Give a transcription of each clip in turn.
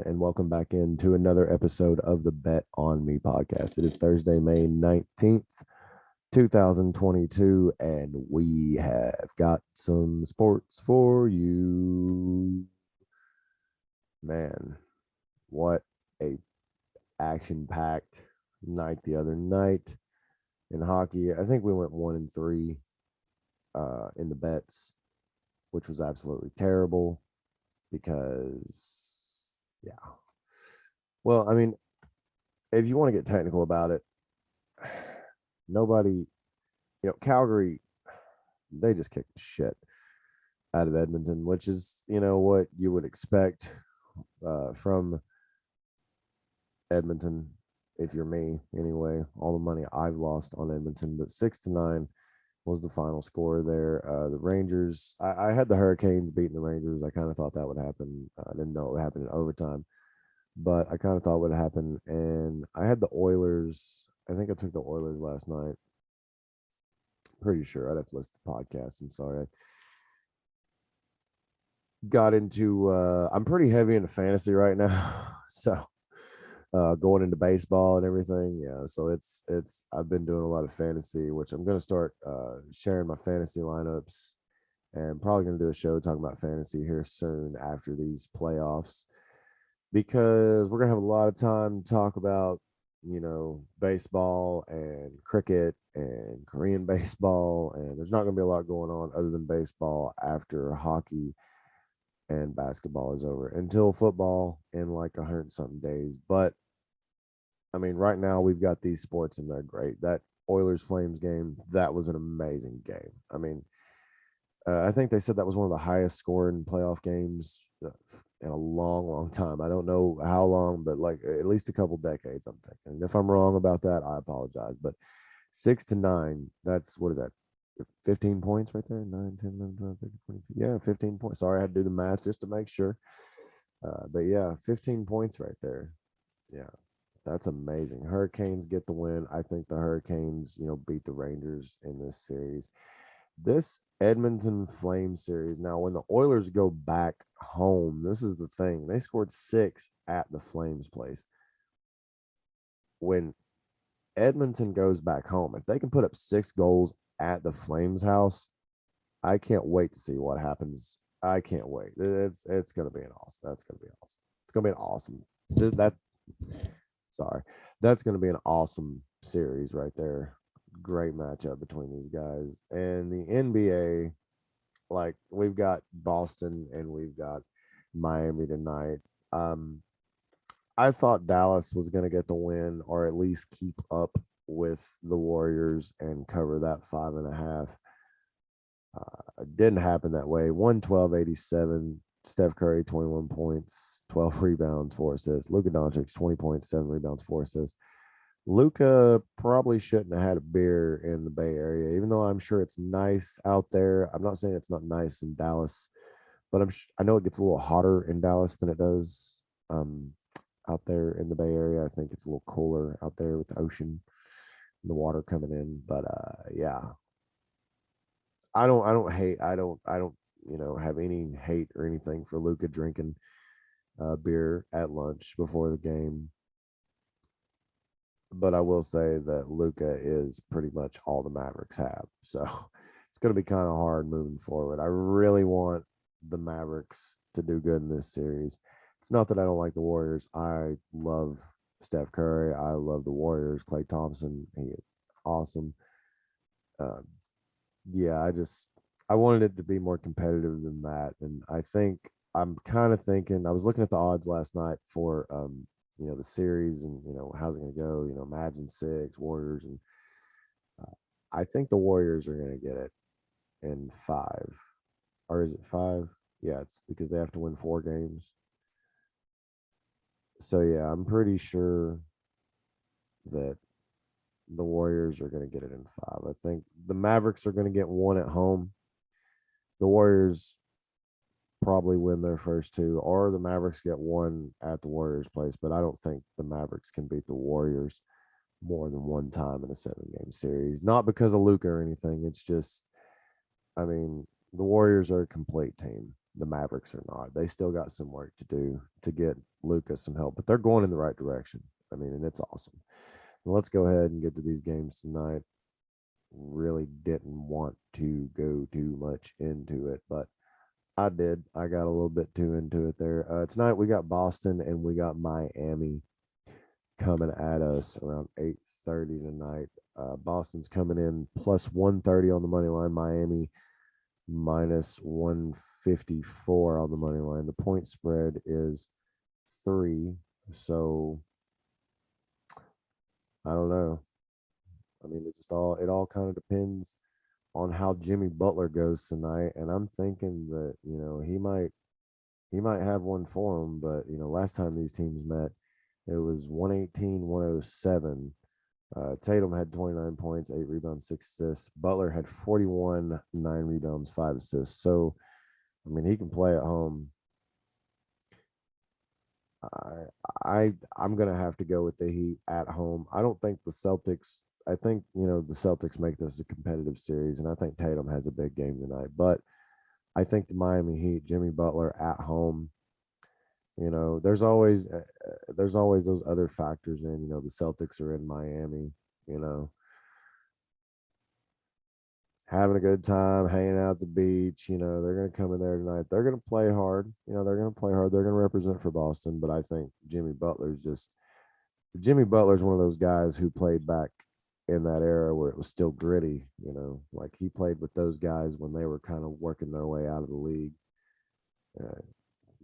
and welcome back into another episode of the Bet on Me podcast. It is Thursday, May 19th, 2022, and we have got some sports for you. Man, what a action-packed night the other night in hockey. I think we went 1-3 in the bets, which was absolutely terrible because, yeah. Well, I mean, if you want to get technical about it, nobody, Calgary, they just kicked the shit out of Edmonton, which is, what you would expect from Edmonton if you're me anyway. All the money I've lost on Edmonton, but 6-9 was the final score there. The Rangers, I had the Hurricanes beating the Rangers. I kind of thought that would happen. I didn't know it would happen in overtime, but I kind of thought it would happen. And I had the Oilers. I think I took the Oilers last night. Pretty sure. I'd have to listen to podcasts. I'm sorry. I got into, I'm pretty heavy into fantasy right now. So, going into baseball and everything. Yeah. So I've been doing a lot of fantasy, which I'm going to start sharing my fantasy lineups and probably going to do a show talking about fantasy here soon after these playoffs because we're going to have a lot of time to talk about, baseball and cricket and Korean baseball. And there's not going to be a lot going on other than baseball after hockey and basketball is over until football in like 100 something days. But I mean, right now we've got these sports and they're great. That Oilers Flames game, that was an amazing game. I mean, I think they said that was one of the highest scoring playoff games in a long, long time. I don't know how long, but like at least a couple decades, I'm thinking. And if I'm wrong about that, I apologize. But 6-9, that's what is that? 15 points right there. 9, 10, 11, 12, 13, 14, yeah, 15 points. Sorry, I had to do the math just to make sure. But yeah, 15 points right there. Yeah, that's amazing. Hurricanes get the win. I think the Hurricanes, beat the Rangers in this series. This Edmonton Flames series. Now, when the Oilers go back home, this is the thing. They scored 6 at the Flames place. When Edmonton goes back home, if they can put up 6 goals at the Flames house, I can't wait to see what happens. I can't wait. It's gonna be an awesome. That's gonna be awesome. It's gonna be an awesome. That sorry, that's gonna be an awesome series right there. Great matchup between these guys and the NBA. Like we've got Boston and we've got Miami tonight. I thought Dallas was gonna get the win or at least keep up with the Warriors and cover that 5.5. It didn't happen that way. 112-87. Steph Curry, 21 points, 12 rebounds, 4 assists. Luka Doncic, 20 points, 7 rebounds, 4 assists. Luka probably shouldn't have had a beer in the Bay Area, even though I'm sure it's nice out there. I'm not saying it's not nice in Dallas, but I know it gets a little hotter in Dallas than it does out there in the Bay Area. I think it's a little cooler out there with the ocean and the water coming in. But yeah, I don't have any hate or anything for Luka drinking beer at lunch before the game. But I will say that Luka is pretty much all the Mavericks have. So it's going to be kind of hard moving forward. I really want the Mavericks to do good in this series. It's not that I don't like the Warriors. I love Steph Curry. I love the Warriors. Klay Thompson, he is awesome. Uh, yeah, I wanted it to be more competitive than that, and I think I'm kind of thinking. I was looking at the odds last night for the series, and how's it going to go? Imagine 6 Warriors, and uh, I think the Warriors are going to get it in 5, or is it 5? Yeah, it's because they have to win 4 games. So yeah, I'm pretty sure that the Warriors are going to get it in 5. I think the Mavericks are going to get 1 at home. The Warriors probably win their first 2, or the Mavericks get 1 at the Warriors' place. But I don't think the Mavericks can beat the Warriors more than 1 time in a 7-game series. Not because of Luka or anything. It's just, I mean, the Warriors are a complete team. the Mavericks are not. They still got some work to do to get Luka some help, but they're going in the right direction. I mean, and it's awesome. And let's go ahead and get to these games tonight. Really didn't want to go too much into it, but I did. I got a little bit too into it there. Tonight we got Boston and we got Miami coming at us around 8:30 tonight. Boston's coming in plus 130 on the money line. Miami minus 154 on the money line. The point spread is 3. So I don't know. I mean, it all kind of depends on how Jimmy Butler goes tonight. And I'm thinking that, he might have one for him, but last time these teams met, it was 118-107. Tatum had 29 points, 8 rebounds, 6 assists. Butler had 41, 9 rebounds, 5 assists. So, I mean, he can play at home. I'm gonna have to go with the Heat at home. I don't think the Celtics. I think the Celtics make this a competitive series, and I think Tatum has a big game tonight. But I think the Miami Heat, Jimmy Butler at home. There's always those other factors in. The Celtics are in Miami. You know, having a good time, hanging out at the beach. They're going to come in there tonight. They're going to play hard. They're going to play hard. They're going to represent for Boston. But I think Jimmy Butler's one of those guys who played back in that era where it was still gritty. Like he played with those guys when they were kind of working their way out of the league.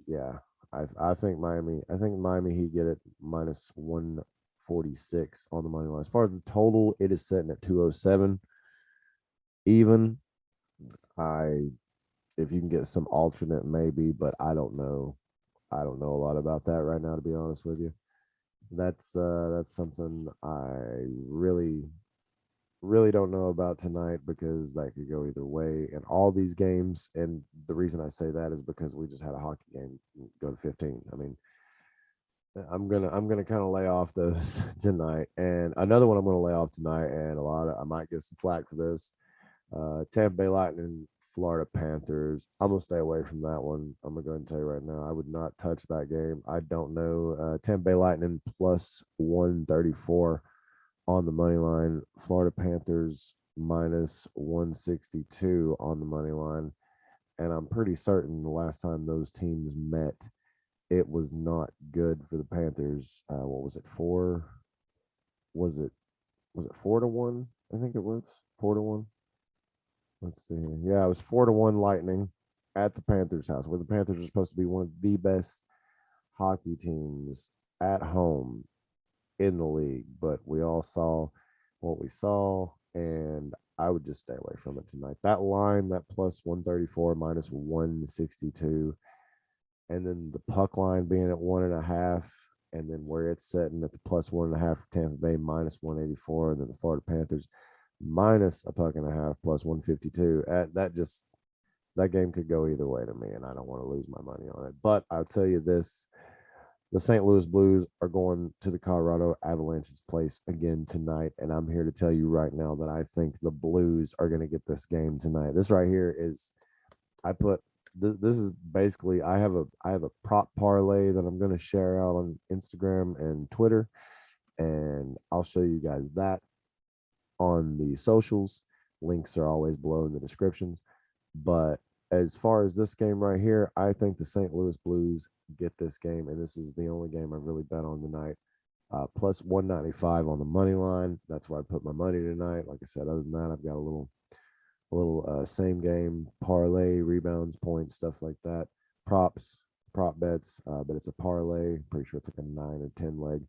Yeah, I think Miami Heat get it minus 146 on the money line. As far as the total, it is sitting at 207 even. I If you can get some alternate, maybe, but I don't know. I don't know a lot about that right now, to be honest with you. That's something I really don't know about tonight because that could go either way in all these games. And the reason I say that is because we just had a hockey game go to 15. I mean, I'm gonna kind of lay off those tonight, and another one I'm gonna lay off tonight, and I might get some flack for this. Tampa Bay Lightning, Florida Panthers. I'm gonna stay away from that one. I'm gonna go ahead and tell you right now, I would not touch that game. I don't know. Tampa Bay Lightning plus 134 on the money line. Florida Panthers minus 162 on the money line. And I'm pretty certain the last time those teams met, it was not good for the Panthers. What was it? Was it 4-1? I think it was 4-1. Let's see. Yeah, it was 4-1 Lightning at the Panthers' house, where the Panthers are supposed to be one of the best hockey teams at home in the league. But we all saw what we saw, and I would just stay away from it tonight. That line, that plus 134 minus 162, and then the puck line being at 1.5, and then where it's sitting at the plus 1.5 for Tampa Bay minus 184, and then the Florida Panthers minus a puck and a half plus 152. That game could go either way to me, and I don't want to lose my money on it. But I'll tell you this: the St. Louis Blues are going to the Colorado Avalanche's place again tonight, and I'm here to tell you right now that I think the Blues are going to get this game tonight. This right here is, this is basically, I have a prop parlay that I'm going to share out on Instagram and Twitter, and I'll show you guys that on the socials. Links are always below in the descriptions. But as far as this game right here, I think the St. Louis Blues get this game, and this is the only game I've really bet on tonight. Plus 195 on the money line. That's where I put my money tonight. Like I said, other than that, I've got a little same game parlay, rebounds, points, stuff like that. Prop bets, but it's a parlay. Pretty sure it's like a 9 or 10 leg.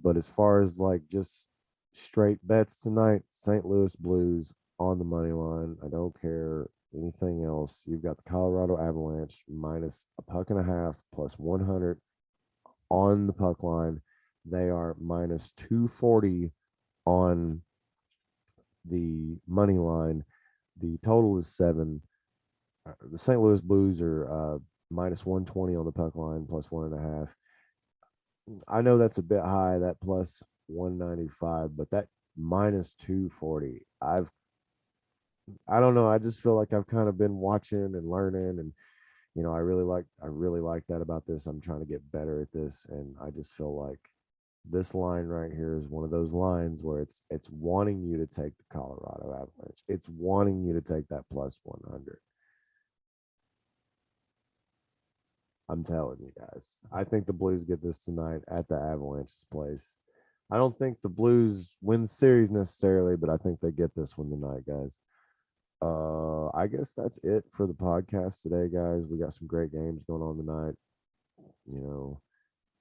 But as far as like just straight bets tonight, St. Louis Blues on the money line. I don't care anything else. You've got the Colorado Avalanche minus a puck and a half plus 100 on the puck line. They are minus 240 on the money line. The total is 7. The St. Louis Blues are minus 120 on the puck line plus 1.5. I know that's a bit high, that plus 195, but that minus 240, I don't know. I just feel like I've kind of been watching and learning, and I really like that about this. I'm trying to get better at this, and I just feel like this line right here is one of those lines where it's wanting you to take the Colorado Avalanche. It's wanting you to take that plus 100. I'm telling you guys. I think the Blues get this tonight at the Avalanche's place. I don't think the Blues win the series necessarily, but I think they get this one tonight, guys. I guess that's it for the podcast today, guys. We got some great games going on tonight. You know,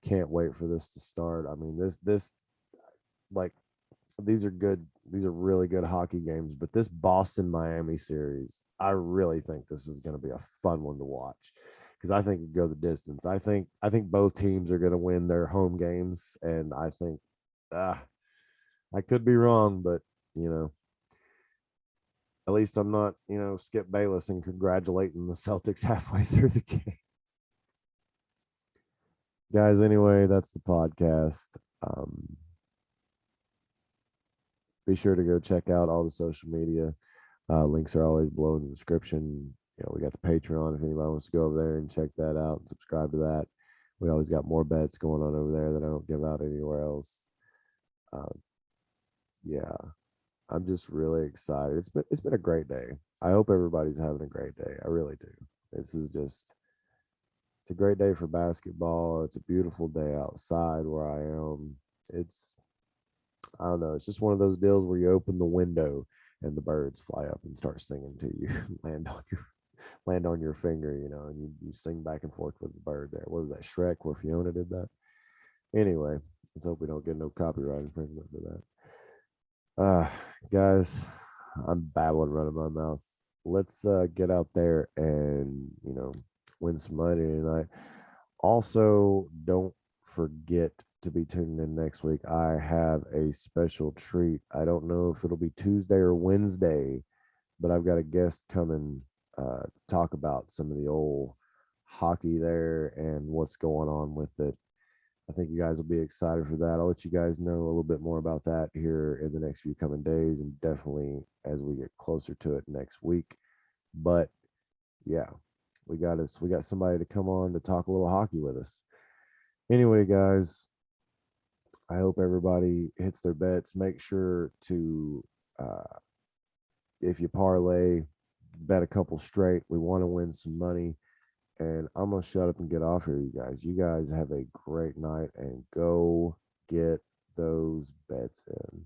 can't wait for this to start. I mean, this like these are good. These are really good hockey games. But this Boston Miami series, I really think this is going to be a fun one to watch because I think it go the distance. I think both teams are going to win their home games, and I think I could be wrong, but you know, at least I'm not Skip Bayless and congratulating the Celtics halfway through the game. Guys, anyway, that's the podcast. Be sure to go check out all the social media. Links are always below in the description. We got the Patreon if anybody wants to go over there and check that out and subscribe to that. We always got more bets going on over there that I don't give out anywhere else. Uh, yeah, I'm just really excited. It's been a great day. I hope everybody's having a great day. I really do. This is just it's a great day for basketball. It's a beautiful day outside where I am. It's I don't know. It's just one of those deals where you open the window and the birds fly up and start singing to you, land on your finger, and you sing back and forth with the bird there. What was that, Shrek, where Fiona did that? Anyway, let's hope we don't get no copyright infringement for that. Guys, I'm babbling running my mouth. Let's get out there and win some money tonight. Also, don't forget to be tuning in next week. I have a special treat. I don't know if it'll be Tuesday or Wednesday, but I've got a guest coming talk about some of the old hockey there and what's going on with it. I think you guys will be excited for that. I'll let you guys know a little bit more about that here in the next few coming days and definitely as we get closer to it next week. But yeah, we got somebody to come on to talk a little hockey with us. Anyway, guys, I hope everybody hits their bets. Make sure to if you parlay, bet a couple straight. We want to win some money. And I'm going to shut up and get off here, you guys. You guys have a great night and go get those bets in.